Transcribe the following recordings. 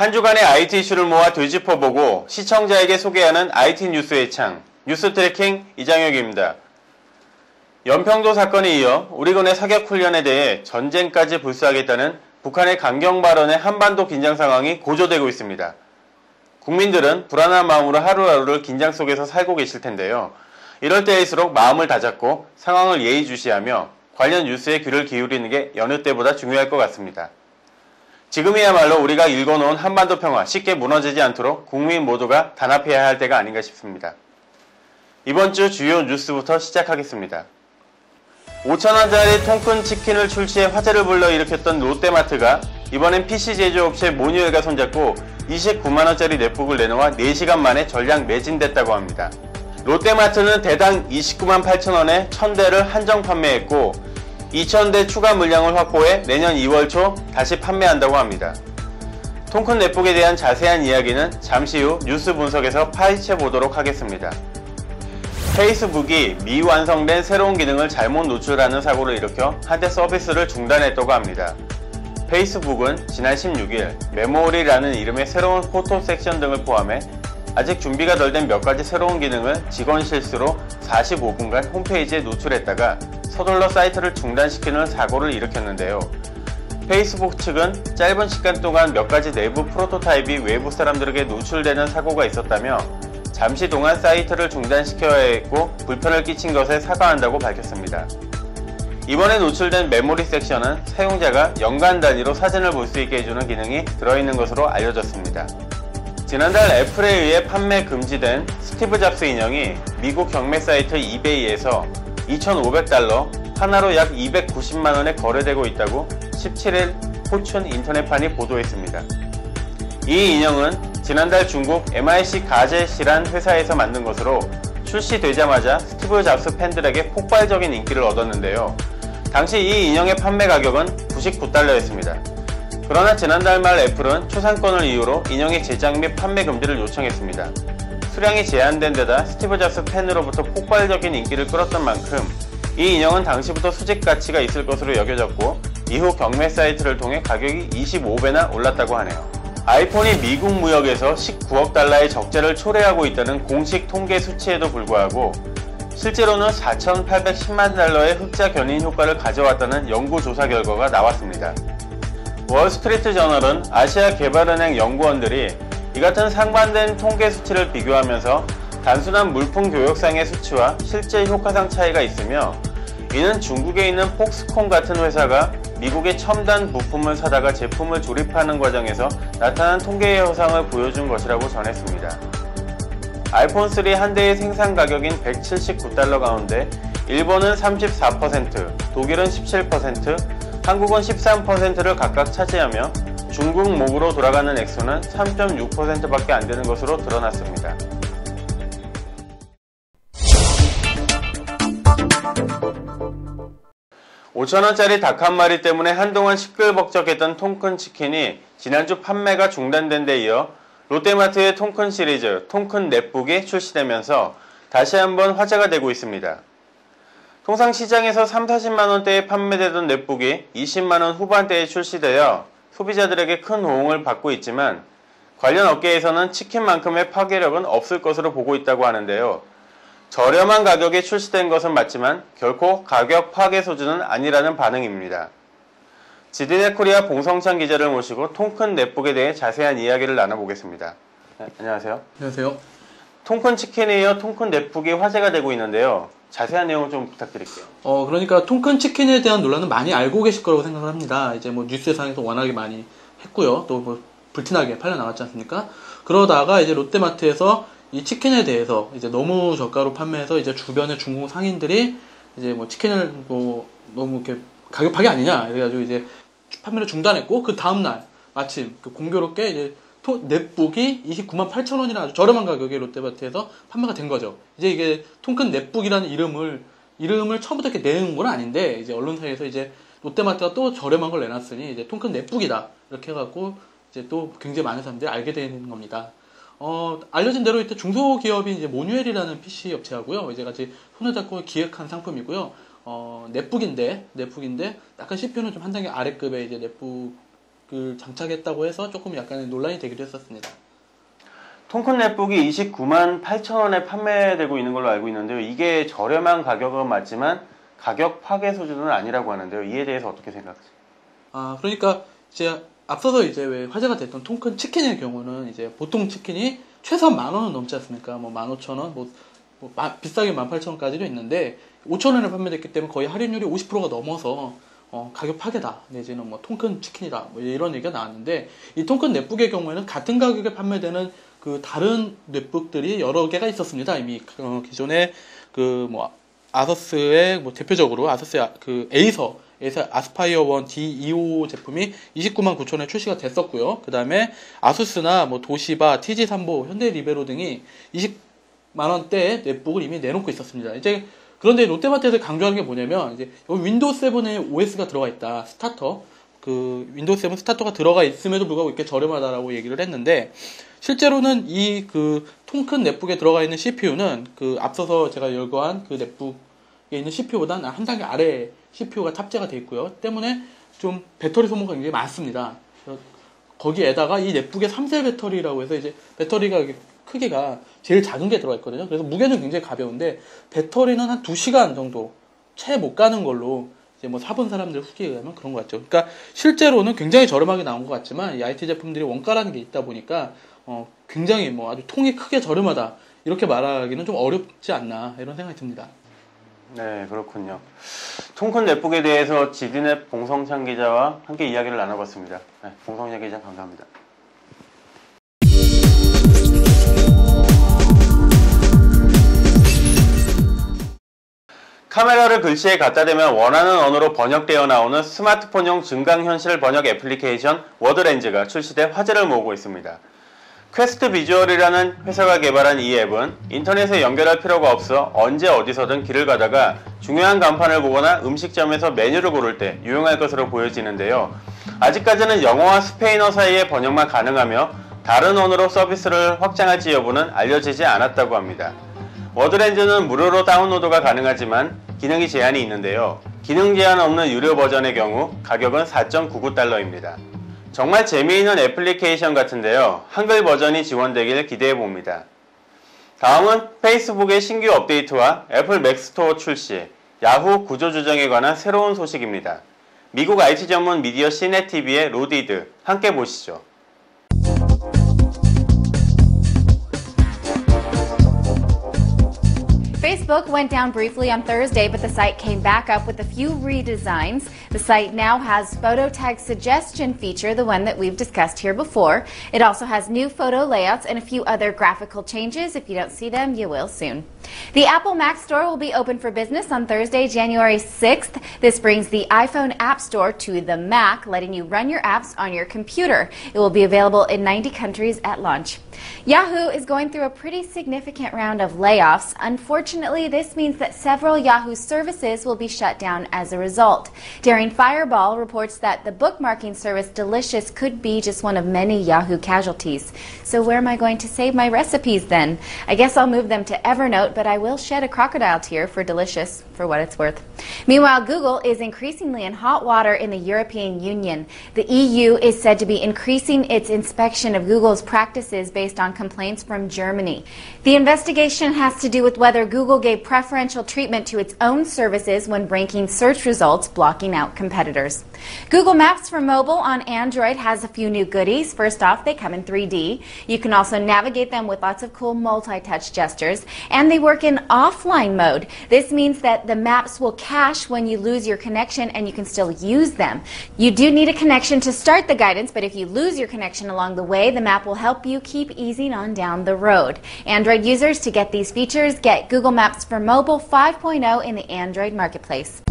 한 주간의 IT 이슈를 모아 되짚어보고 시청자에게 소개하는 IT 뉴스의 창, 뉴스 트래킹 이장혁입니다. 연평도 사건에 이어 우리군의 사격훈련에 대해 전쟁까지 불사하겠다는 북한의 강경 발언에 한반도 긴장 상황이 고조되고 있습니다. 국민들은 불안한 마음으로 하루하루를 긴장 속에서 살고 계실 텐데요. 이럴 때일수록 마음을 다잡고 상황을 예의주시하며 관련 뉴스에 귀를 기울이는 게 여느 때보다 중요할 것 같습니다. 지금이야말로 우리가 일궈놓은 한반도 평화 쉽게 무너지지 않도록 국민 모두가 단합해야 할 때가 아닌가 싶습니다. 이번 주 주요 뉴스부터 시작하겠습니다. 5,000원짜리 통큰 치킨을 출시해 화제를 불러일으켰던 롯데마트가 이번엔 PC 제조업체 모뉴엘과 손잡고 29만원짜리 넷북을 내놓아 4시간 만에 전량 매진됐다고 합니다. 롯데마트는 대당 29만 8천원에 1000대를 한정 판매했고 2,000대 추가 물량을 확보해 내년 2월 초 다시 판매한다고 합니다. 통큰 넷북에 대한 자세한 이야기는 잠시 후 뉴스 분석에서 파헤쳐 보도록 하겠습니다. 페이스북이 미완성된 새로운 기능을 잘못 노출하는 사고를 일으켜 한때 서비스를 중단했다고 합니다. 페이스북은 지난 16일 메모리라는 이름의 새로운 포토 섹션 등을 포함해 아직 준비가 덜 된 몇 가지 새로운 기능을 직원 실수로 45분간 홈페이지에 노출했다가 서둘러 사이트를 중단시키는 사고를 일으켰는데요. 페이스북 측은 짧은 시간 동안 몇 가지 내부 프로토타입이 외부 사람들에게 노출되는 사고가 있었다며 잠시 동안 사이트를 중단시켜야 했고 불편을 끼친 것에 사과한다고 밝혔습니다. 이번에 노출된 메모리 섹션은 사용자가 연간 단위로 사진을 볼 수 있게 해주는 기능이 들어있는 것으로 알려졌습니다. 지난달 애플에 의해 판매 금지된 스티브 잡스 인형이 미국 경매 사이트 이베이에서 2,500달러, 하나로 약 290만원에 거래되고 있다고 17일 포춘 인터넷판이 보도했습니다. 이 인형은 지난달 중국 MIC 가젯이란 회사에서 만든 것으로 출시되자마자 스티브 잡스 팬들에게 폭발적인 인기를 얻었는데요. 당시 이 인형의 판매 가격은 99달러였습니다. 그러나 지난달 말 애플은 초상권을 이유로 인형의 제작 및 판매 금지를 요청했습니다. 수량이 제한된 데다 스티브 잡스 팬으로부터 폭발적인 인기를 끌었던 만큼 이 인형은 당시부터 수집 가치가 있을 것으로 여겨졌고 이후 경매 사이트를 통해 가격이 25배나 올랐다고 하네요. 아이폰이 미국 무역에서 19억 달러의 적자를 초래하고 있다는 공식 통계 수치에도 불구하고 실제로는 4,810만 달러의 흑자 견인 효과를 가져왔다는 연구조사 결과가 나왔습니다. 월스트리트 저널은 아시아개발은행 연구원들이 이 같은 상반된 통계 수치를 비교하면서 단순한 물품 교역상의 수치와 실제 효과상 차이가 있으며 이는 중국에 있는 폭스콘 같은 회사가 미국의 첨단 부품을 사다가 제품을 조립하는 과정에서 나타난 통계의 허상을 보여준 것이라고 전했습니다. 아이폰 3 한 대의 생산 가격인 179달러 가운데 일본은 34%, 독일은 17%, 한국은 13%를 각각 차지하며 중국 목으로 돌아가는 액수는 3.6%밖에 안 되는 것으로 드러났습니다. $5,000원짜리 닭 한 마리 때문에 한동안 시끌벅적했던 통큰 치킨이 지난주 판매가 중단된 데 이어 롯데마트의 통큰 시리즈 통큰 넷북이 출시되면서 다시 한번 화제가 되고 있습니다. 통상 시장에서 30~40만원대에 판매되던 넷북이 20만원 후반대에 출시되어 소비자들에게 큰 호응을 받고 있지만 관련 업계에서는 치킨만큼의 파괴력은 없을 것으로 보고 있다고 하는데요. 저렴한 가격에 출시된 것은 맞지만 결코 가격 파괴 수준은 아니라는 반응입니다. 지디넷 코리아 봉성찬 기자를 모시고 통큰 넷북에 대해 자세한 이야기를 나눠보겠습니다. 네, 안녕하세요. 안녕하세요. 통큰 치킨에 이어 통큰 넷북이 화제가 되고 있는데요. 자세한 내용을 좀 부탁드릴게요. 그러니까 통큰 치킨에 대한 논란은 많이 알고 계실 거라고 생각을 합니다. 이제 뭐 뉴스상에서 워낙에 많이 했고요. 또 뭐 불티나게 팔려 나갔지 않습니까? 그러다가 이제 롯데마트에서 이 치킨에 대해서 이제 너무 저가로 판매해서 이제 주변의 중국 상인들이 이제 뭐 치킨을 뭐 너무 이렇게 가격 파괴 아니냐 이래가지고 이제 판매를 중단했고 그 다음날 마침 공교롭게 이제 넷북이 29만 8천원이라는 아주 저렴한 가격에 롯데마트에서 판매가 된 거죠. 이제 이게 통큰 넷북이라는 이름을 처음부터 이렇게 내는 건 아닌데 이제 언론사에서 이제 롯데마트가 또 저렴한 걸 내놨으니 이제 통큰 넷북이다 이렇게 해갖고 이제 또 굉장히 많은 사람들이 알게 되는 겁니다. 알려진 대로 이때 중소기업인 이제 모뉴엘이라는 PC 업체하고요. 이제 같이 손을 잡고 기획한 상품이고요. 넷북인데 약간 CPU는 좀 한 단계 아래급의 이제 넷북 장착했다고 해서 조금 약간의 논란이 되기도 했었습니다. 통큰 넷북이 29만 8천 원에 판매되고 있는 걸로 알고 있는데요. 이게 저렴한 가격은 맞지만 가격 파괴 수준은 아니라고 하는데요. 이에 대해서 어떻게 생각하세요? 그러니까 이제 앞서서 이제 왜 화제가 됐던 통큰 치킨의 경우는 이제 보통 치킨이 최소한 10,000원은 넘지 않습니까? 뭐 15,000원, 비싸게 18,000원까지도 있는데 5,000원에 판매됐기 때문에 거의 할인율이 50%가 넘어서 가격 파괴다 내지는 뭐 통큰 치킨이다 뭐 이런 얘기가 나왔는데, 이 통큰 넷북의 경우에는 같은 가격에 판매되는 그 다른 넷북들이 여러 개가 있었습니다. 이미 기존에 아서스의 대표적으로 아서스의 에이서 아스파이어 1 D25 제품이 29만 9천원에 출시가 됐었고요. 그 다음에 아수스나 도시바, TG3보, 현대 리베로 등이 20만원대의 넷북을 이미 내놓고 있었습니다. 이제 그런데 롯데마트에서 강조하는 게 뭐냐면, 이제 여기 윈도우 7에 OS가 들어가 있다. 스타터. 윈도우 7 스타터가 들어가 있음에도 불구하고 이렇게 저렴하다라고 얘기를 했는데, 실제로는 이 통큰 넷북에 들어가 있는 CPU는 앞서서 제가 열거한 넷북에 있는 CPU보다는 한 단계 아래 CPU가 탑재가 되어 있고요. 때문에 좀 배터리 소모가 굉장히 많습니다. 거기에다가 이 넷북의 3셀 배터리라고 해서 이제 배터리가 크기가 제일 작은 게 들어가 있거든요. 그래서 무게는 굉장히 가벼운데 배터리는 한 2시간 정도 채 못 가는 걸로 이제 사본 사람들 후기에 의하면 그런 것 같죠. 그러니까 실제로는 굉장히 저렴하게 나온 것 같지만 이 IT 제품들이 원가라는 게 있다 보니까 굉장히 아주 통이 크게 저렴하다 이렇게 말하기는 좀 어렵지 않나 이런 생각이 듭니다. 네, 그렇군요. 통큰 넷북에 대해서 지디넷 봉성찬 기자와 함께 이야기를 나눠봤습니다. 네, 봉성찬 기자 감사합니다. 카메라를 글씨에 갖다 대면 원하는 언어로 번역되어 나오는 스마트폰용 증강현실 번역 애플리케이션 워드렌즈가 출시돼 화제를 모으고 있습니다. 퀘스트 비주얼이라는 회사가 개발한 이 앱은 인터넷에 연결할 필요가 없어 언제 어디서든 길을 가다가 중요한 간판을 보거나 음식점에서 메뉴를 고를 때 유용할 것으로 보여지는데요. 아직까지는 영어와 스페인어 사이의 번역만 가능하며 다른 언어로 서비스를 확장할지 여부는 알려지지 않았다고 합니다. 워드렌즈는 무료로 다운로드가 가능하지만 기능이 제한이 있는데요. 기능 제한 없는 유료 버전의 경우 가격은 4.99달러입니다. 정말 재미있는 애플리케이션 같은데요. 한글 버전이 지원되길 기대해봅니다. 다음은 페이스북의 신규 업데이트와 애플 맥스토어 출시, 야후 구조조정에 관한 새로운 소식입니다. 미국 IT 전문 미디어 시네TV의 로디드, 함께 보시죠. Facebook went down briefly on Thursday, but the site came back up with a few redesigns. The site now has photo tag suggestion feature, the one that we've discussed here before. It also has new photo layouts and a few other graphical changes. If you don't see them, you will soon. The Apple Mac Store will be open for business on Thursday, January 6th. This brings the iPhone App Store to the Mac, letting you run your apps on your computer. It will be available in 90 countries at launch. Yahoo is going through a pretty significant round of layoffs. Unfortunately, this means that several Yahoo services will be shut down as a result. Daring Fireball reports that the bookmarking service Delicious could be just one of many Yahoo casualties. So where am I going to save my recipes then? I guess I'll move them to Evernote, but I will shed a crocodile tear for Delicious, for what it's worth. Meanwhile, Google is increasingly in hot water in the European Union. The EU is said to be increasing its inspection of Google's practices based on complaints from Germany. The investigation has to do with whether Google gave preferential treatment to its own services when ranking search results, blocking out competitors. Google Maps for mobile on Android has a few new goodies. First off, they come in 3D. You can also navigate them with lots of cool multi-touch gestures, and they work in offline mode. This means that the maps will cache when you lose your connection and you can still use them. You do need a connection to start the guidance, but if you lose your connection along the way, the map will help you keep easing on down the road. Android users, to get these features, get Google Maps for Mobile 5.0 in the Android marketplace.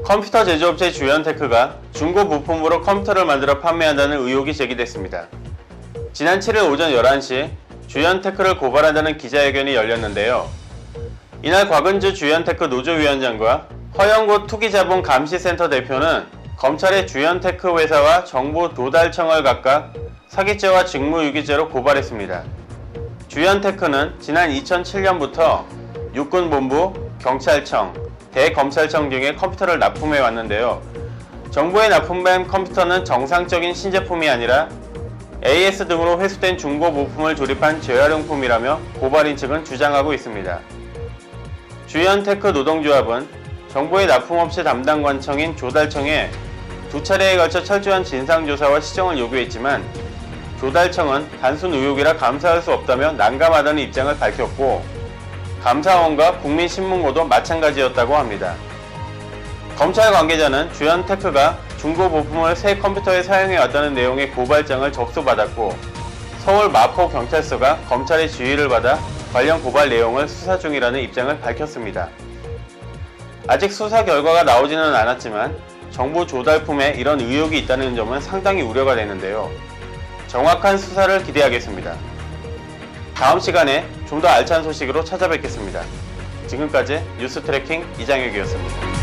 컴퓨터 제조업체 주연테크가 중고 부품으로 컴퓨터를 만들어 판매한다는 의혹이 제기됐습니다. 지난 7일 오전 11시 주연테크를 고발한다는 기자회견이 열렸는데요. 이날 곽은주 주연테크 노조위원장과 허영고 투기자본 감시센터 대표는 검찰의 주연테크 회사와 정부 도달청을 각각 사기죄와 직무유기죄로 고발했습니다. 주연테크는 지난 2007년부터 육군본부, 경찰청, 대검찰청 등의 컴퓨터를 납품해 왔는데요. 정부에 납품된 컴퓨터는 정상적인 신제품이 아니라 AS 등으로 회수된 중고 부품을 조립한 재활용품이라며 고발인 측은 주장하고 있습니다. 주연테크 노동조합은 정부의 납품업체 담당관청인 조달청에 2차례에 걸쳐 철저한 진상조사와 시정을 요구했지만 조달청은 단순 의혹이라 감사할 수 없다며 난감하다는 입장을 밝혔고 감사원과 국민신문고도 마찬가지였다고 합니다. 검찰 관계자는 주연테크가 중고 부품을 새 컴퓨터에 사용해왔다는 내용의 고발장을 접수받았고 서울 마포경찰서가 검찰의 지휘를 받아 관련 고발 내용을 수사 중이라는 입장을 밝혔습니다. 아직 수사 결과가 나오지는 않았지만 정부 조달품에 이런 의혹이 있다는 점은 상당히 우려가 되는데요. 정확한 수사를 기대하겠습니다. 다음 시간에 좀 더 알찬 소식으로 찾아뵙겠습니다. 지금까지 뉴스 트래킹 이장혁이었습니다.